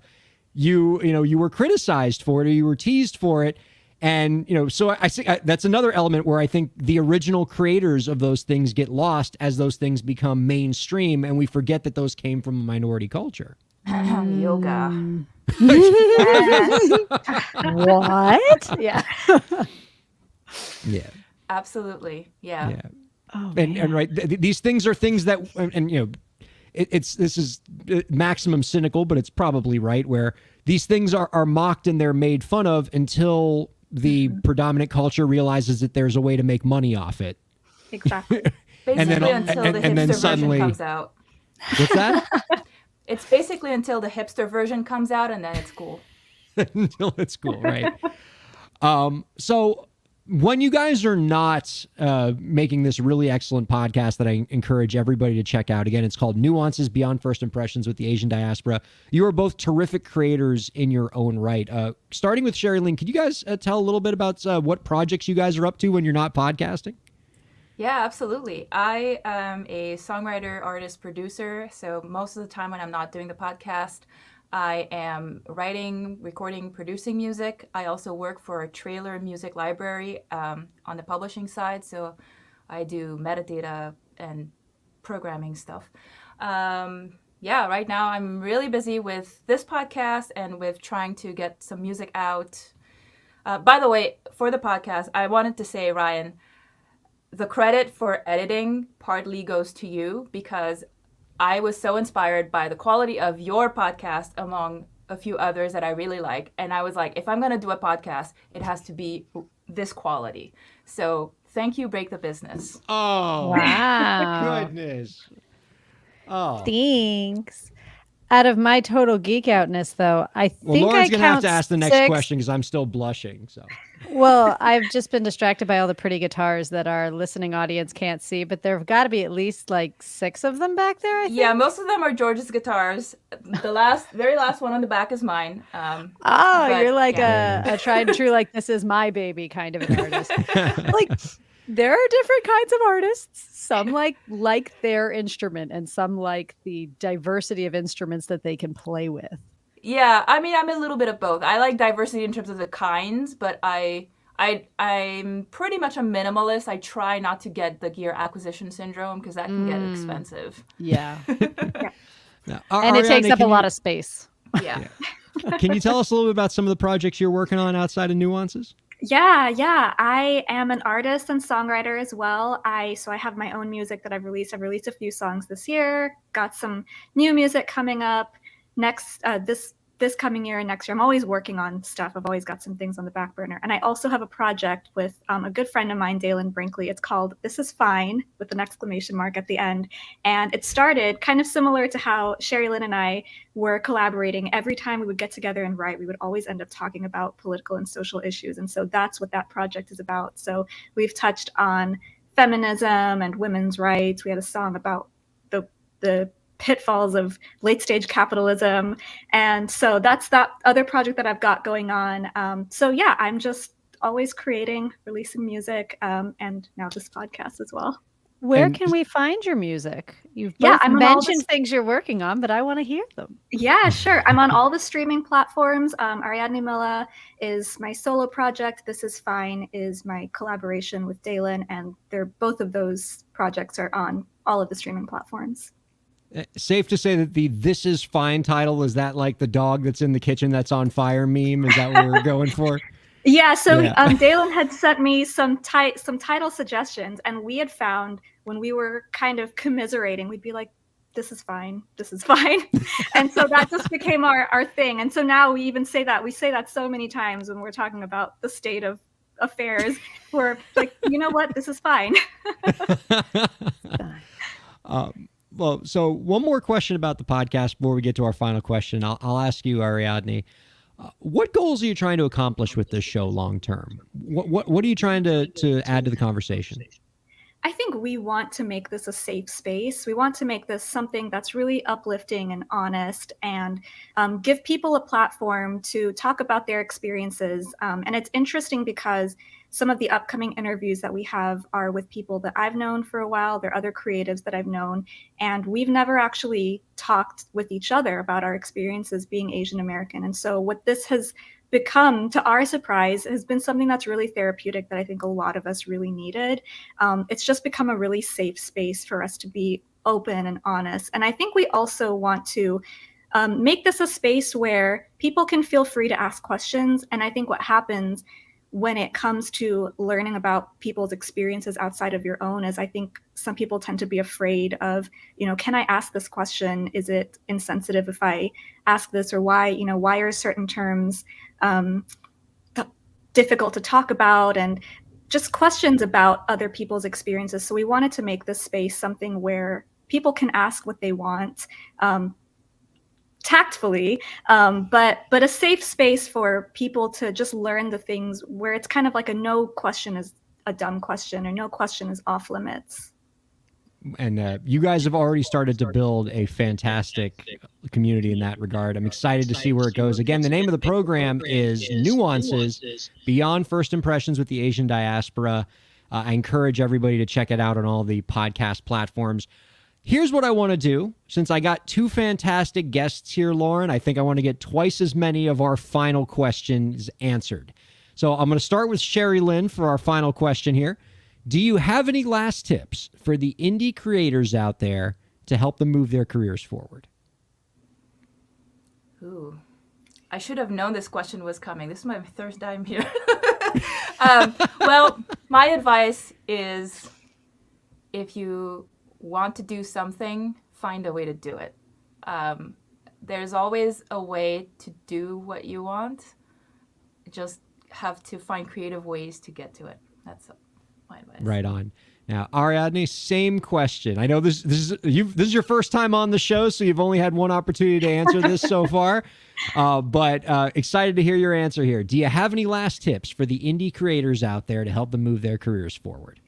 you were criticized for it or you were teased for it, and so I think that's another element where I think the original creators of those things get lost as those things become mainstream, and we forget that those came from a minority culture. Yoga. What? Yeah. Yeah, absolutely. Yeah. Oh, and right, these things are things that, and this is maximum cynical, but it's probably right, where these things are mocked and they're made fun of until the predominant culture realizes that there's a way to make money off it. Exactly. Basically until the hipster version comes out. What's that? It's basically until the hipster version comes out, and then it's cool. Until it's cool, right? So when you guys are not making this really excellent podcast that I encourage everybody to check out, again, it's called Nuances Beyond First Impressions with the Asian Diaspora. You are both terrific creators in your own right. Starting with Sherry Lynn, could you guys tell a little bit about what projects you guys are up to when you're not podcasting? Yeah, absolutely. I am a songwriter, artist, producer. So most of the time when I'm not doing the podcast, I am writing, recording, producing music. I also work for a trailer music library on the publishing side. So I do metadata and programming stuff. Yeah, right now I'm really busy with this podcast and with trying to get some music out. By the way, for the podcast, I wanted to say, Ryan, the credit for editing partly goes to you because I was so inspired by the quality of your podcast among a few others that I really like. And I was like, if I'm going to do a podcast, it has to be this quality. So thank you, Break the Business. Oh, Wow. goodness. Oh. Thanks. Out of my total geek outness, though, I Well, think Lauren's I going to have count to ask the next 6. question because I'm still blushing. So. Well, I've just been distracted by all the pretty guitars that our listening audience can't see, but there've got to be at least like 6 of them back there, I think. Yeah, most of them are George's guitars. The very last one on the back is mine. Oh, but, you're like yeah. a tried and true, like, this is my baby kind of an artist. Like, there are different kinds of artists. Some like their instrument, and some like the diversity of instruments that they can play with. Yeah, I mean, I'm a little bit of both. I like diversity in terms of the kinds, but I'm pretty much a minimalist. I try not to get the gear acquisition syndrome because that can get expensive. Yeah. Now, And it takes Ariadne, up a can lot you- of space. Yeah. Can you tell us a little bit about some of the projects you're working on outside of Nuances? Yeah. I am an artist and songwriter as well. So I have my own music that I've released. I've released a few songs this year. Got some new music coming up next this coming year and next year. I'm always working on stuff. I've always got some things on the back burner. And I also have a project with a good friend of mine, Dalen Brinkley. It's called This Is Fine with an exclamation mark at the end. And it started kind of similar to how Sherry Lynn and I were collaborating. Every time we would get together and write, we would always end up talking about political and social issues. And so that's what that project is about. So we've touched on feminism and women's rights. We had a song about the pitfalls of late stage capitalism. And so that's that other project that I've got going on. So yeah, I'm just always creating, releasing music, and now this podcast as well. Where And- can we find your music? You've Yeah, both I'm on all mentioned the- things you're working on, but I want to hear them. Yeah, sure. I'm on all the streaming platforms. Ariadne Milla is my solo project. This Is Fine is my collaboration with Dalen, and both of those projects are on all of the streaming platforms. Safe to say that the "This Is Fine" title is that like the dog that's in the kitchen that's on fire meme? Is that what we're going for? Yeah, so Yeah. Dalen had sent me some title suggestions, and we had found when we were kind of commiserating, we'd be like, this is fine, this is fine. And so that just became our thing. And so now we even say that. We say that so many times when we're talking about the state of affairs. We're like, you know what, this is fine. Well, so one more question about the podcast before we get to our final question. I'll ask you, Ariadne. What goals are you trying to accomplish with this show long term? What are you trying to add to the conversation? I think we want to make this a safe space. We want to make this something that's really uplifting and honest, and give people a platform to talk about their experiences. And it's interesting because some of the upcoming interviews that we have are with people that I've known for a while. They're other creatives that I've known, and we've never actually talked with each other about our experiences being Asian American. And so what this has become, to our surprise, has been something that's really therapeutic that I think a lot of us really needed. It's just become a really safe space for us to be open and honest. And I think we also want to make this a space where people can feel free to ask questions. And I think what happens when it comes to learning about people's experiences outside of your own is, I think some people tend to be afraid of, can I ask this question? Is it insensitive if I ask this? Or why are certain terms difficult to talk about? And just questions about other people's experiences. So we wanted to make this space something where people can ask what they want. tactfully, but a safe space for people to just learn the things where it's kind of like a no question is a dumb question or no question is off limits. And you guys have already started to build a fantastic community in that regard. I'm excited to see where it goes. Again, the name of the program is Nuances Beyond First Impressions with the Asian Diaspora. I encourage everybody to check it out on all the podcast platforms. Here's what I want to do. Since I got two fantastic guests here, Lauren, I think I want to get twice as many of our final questions answered. So I'm going to start with Sherry Lynn for our final question here. Do you have any last tips for the indie creators out there to help them move their careers forward? Ooh, I should have known this question was coming. This is my third time here. Well, my advice is if you want to do something, find a way to do it. There's always a way to do what you want. You just have to find creative ways to get to it. That's my advice. Right on. Now, Ariadne, same question. I know this is your first time on the show, so you've only had one opportunity to answer this so far. But excited to hear your answer here. Do you have any last tips for the indie creators out there to help them move their careers forward?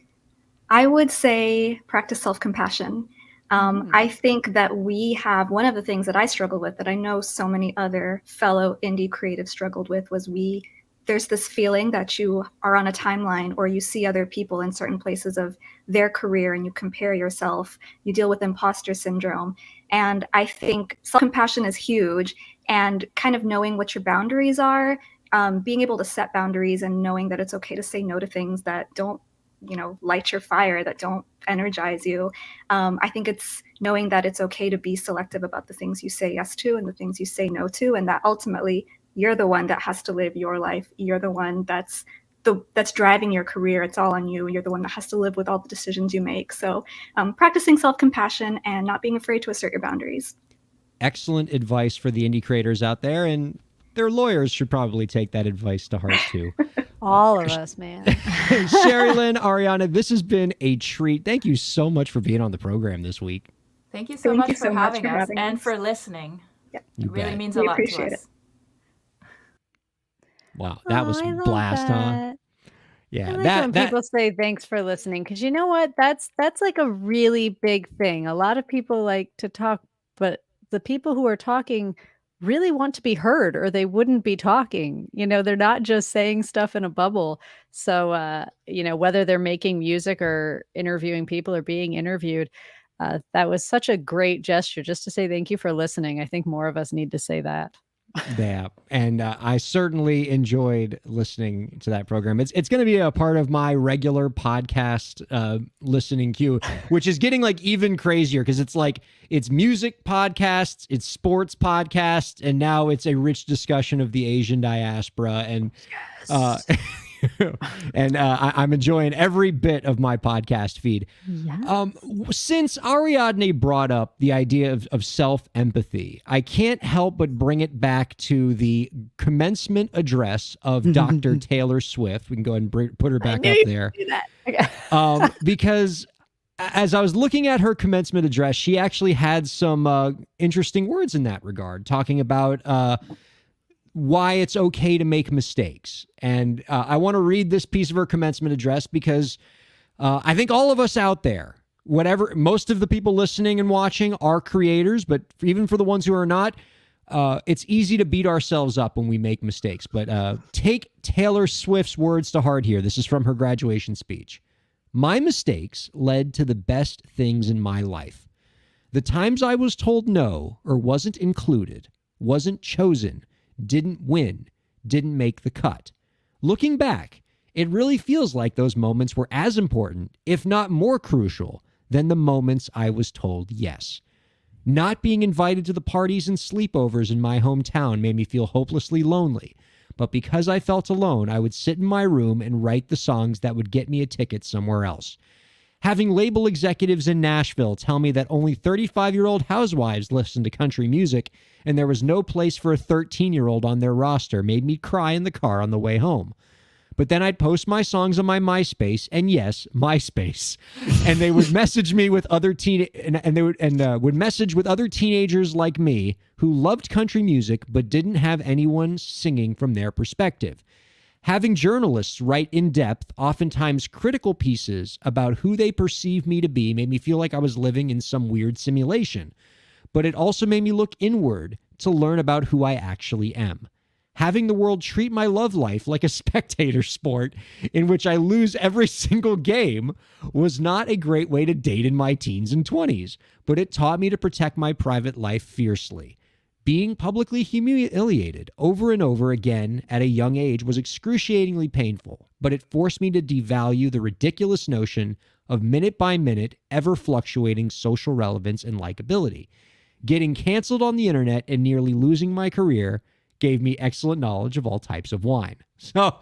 I would say practice self-compassion. I think that we have one of the things that I struggle with that I know so many other fellow indie creatives struggled with was there's this feeling that you are on a timeline or you see other people in certain places of their career and you compare yourself, you deal with imposter syndrome. And I think self-compassion is huge, and kind of knowing what your boundaries are, being able to set boundaries and knowing that it's okay to say no to things that don't, light your fire, that don't energize you. I think it's knowing that it's okay to be selective about the things you say yes to and the things you say no to, and that ultimately you're the one that has to live your life. You're the one that's driving your career. It's all on you. You're the one that has to live with all the decisions you make. So practicing self-compassion and not being afraid to assert your boundaries. Excellent advice for the indie creators out there, and their lawyers should probably take that advice to heart too. All of us, man. Sherry Lynn, Ariana, this has been a treat. Thank you so much for being on the program this week. Thank you so much for having us and for listening. Yeah. It really bet. means We a lot to appreciate us. Wow, that was I love blast, huh? that. Yeah, I like when people say thanks for listening, because you know what? That's like a really big thing. A lot of people like to talk, but the people who are talking really want to be heard, or they wouldn't be talking. They're not just saying stuff in a bubble. So, whether they're making music or interviewing people or being interviewed, that was such a great gesture just to say thank you for listening. I think more of us need to say that. Yeah, and I certainly enjoyed listening to that program. It's going to be a part of my regular podcast listening queue, which is getting like even crazier because it's music podcasts, it's sports podcasts, and now it's a rich discussion of the Asian diaspora. And I'm enjoying every bit of my podcast feed. Yes. Since Ariadne brought up the idea of self-empathy, I can't help but bring it back to the commencement address of Dr. Taylor Swift. We can go ahead and put her back up there. Because as I was looking at her commencement address, she actually had some interesting words in that regard, talking about why it's okay to make mistakes. And I want to read this piece of her commencement address because I think all of us out there, most of the people listening and watching are creators, but even for the ones who are not, it's easy to beat ourselves up when we make mistakes. But take Taylor Swift's words to heart here. This is from her graduation speech. My mistakes led to the best things in my life. The times I was told no or wasn't included, wasn't chosen, didn't win, didn't make the cut. Looking back, it really feels like those moments were as important, if not more crucial, than the moments I was told yes. Not being invited to the parties and sleepovers in my hometown made me feel hopelessly lonely, but because I felt alone, I would sit in my room and write the songs that would get me a ticket somewhere else. Having label executives in Nashville tell me that only 35-year-old housewives listen to country music and there was no place for a 13-year-old on their roster made me cry in the car on the way home. But then I'd post my songs on my MySpace, and yes, MySpace, and they would message me with other would message with other teenagers like me who loved country music but didn't have anyone singing from their perspective. Having journalists write in depth, oftentimes critical pieces about who they perceive me to be made me feel like I was living in some weird simulation. But it also made me look inward to learn about who I actually am. Having the world treat my love life like a spectator sport in which I lose every single game was not a great way to date in my teens and 20s, but it taught me to protect my private life fiercely. Being publicly humiliated over and over again at a young age was excruciatingly painful, but it forced me to devalue the ridiculous notion of minute-by-minute, ever-fluctuating social relevance and likability. Getting canceled on the internet and nearly losing my career gave me excellent knowledge of all types of wine. So,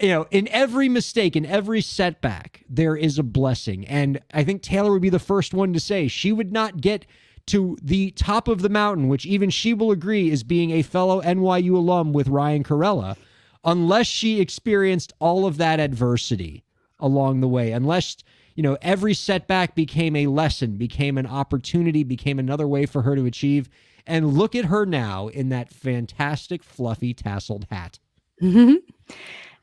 in every mistake, in every setback, there is a blessing. And I think Taylor would be the first one to say she would not get to the top of the mountain, which even she will agree is being a fellow NYU alum with Ryan Kairalla, unless she experienced all of that adversity along the way, unless, every setback became a lesson, became an opportunity, became another way for her to achieve. And look at her now in that fantastic, fluffy, tasseled hat. And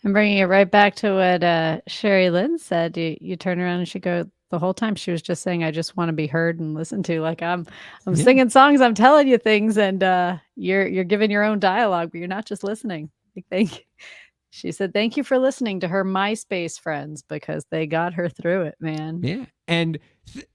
bringing it right back to what Sherry Lynn said, you turn around and she go, the whole time she was just saying, I just want to be heard and listened to. Like I'm singing songs, I'm telling you things, and you're giving your own dialogue, but you're not just listening. She said, thank you for listening to her MySpace friends because they got her through it, man. Yeah. And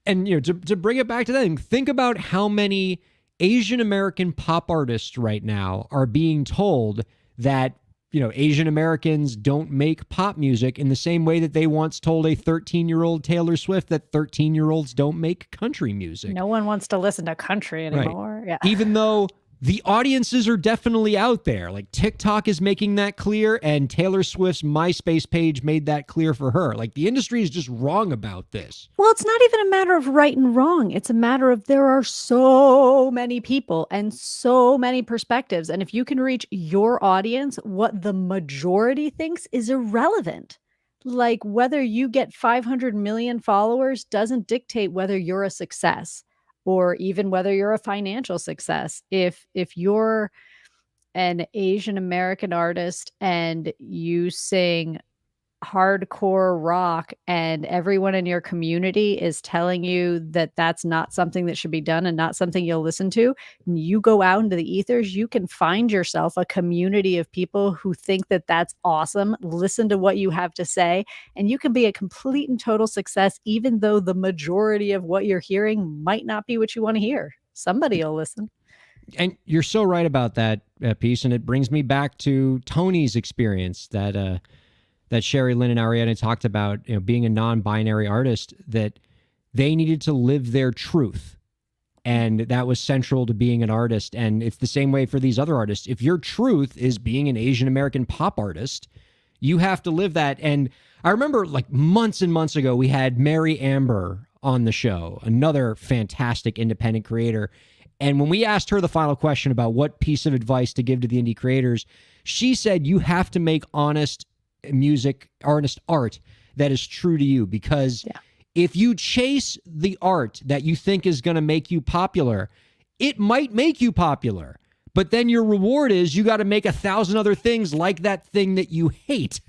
to bring it back to that, think about how many Asian American pop artists right now are being told that, Asian Americans don't make pop music in the same way that they once told a 13-year-old Taylor Swift that 13-year-olds don't make country music. No one wants to listen to country anymore. Right. Yeah. Even though the audiences are definitely out there. Like TikTok is making that clear, and Taylor Swift's MySpace page made that clear for her. Like the industry is just wrong about this. Well, it's not even a matter of right and wrong. It's a matter of there are so many people and so many perspectives. And if you can reach your audience, what the majority thinks is irrelevant. Like whether you get 500 million followers doesn't dictate whether you're a success or even whether you're a financial success. If you're an Asian American artist and you sing hardcore rock and everyone in your community is telling you that that's not something that should be done and not something you'll listen to, and you go out into the ethers, you can find yourself a community of people who think that that's awesome, listen to what you have to say, and you can be a complete and total success even though the majority of what you're hearing might not be what you want to hear. Somebody will listen. And you're so right about that piece, and it brings me back to Tony's experience that Sherry Lynn and Ariana talked about, being a non-binary artist, that they needed to live their truth. And that was central to being an artist. And it's the same way for these other artists. If your truth is being an Asian American pop artist, you have to live that. And I remember like months and months ago, we had Mary Amber on the show, another fantastic independent creator. And when we asked her the final question about what piece of advice to give to the indie creators, she said, you have to make honest music, honest art that is true to you, because if you chase the art that you think is going to make you popular, it might make you popular, but then your reward is you got to make 1,000 other things like that thing that you hate.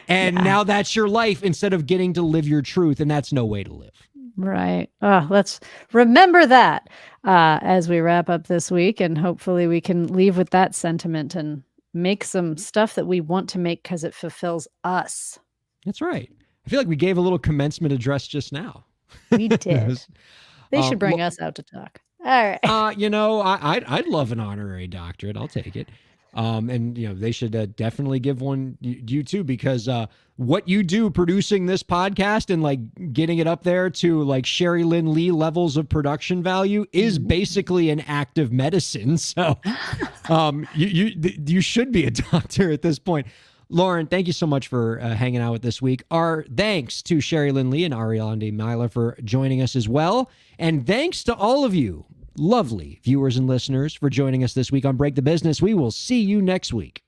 And now that's your life instead of getting to live your truth. And that's no way to live. Right. Let's remember that as we wrap up this week, and hopefully we can leave with that sentiment and make some stuff that we want to make because it fulfills us. That's right. I feel like we gave a little commencement address just now. We did. They should bring us out to talk. All right. I'd love an honorary doctorate. I'll take it. And they should definitely give one you too, because what you do producing this podcast and like getting it up there to like Sherry Lynn Lee levels of production value is basically an act of medicine. So you should be a doctor at this point. Lauren, thank you so much for hanging out with this week. Our thanks to Sherry Lynn Lee and Ariane Myla for joining us as well. And thanks to all of you, lovely viewers and listeners, for joining us this week on Break the Business. We will see you next week.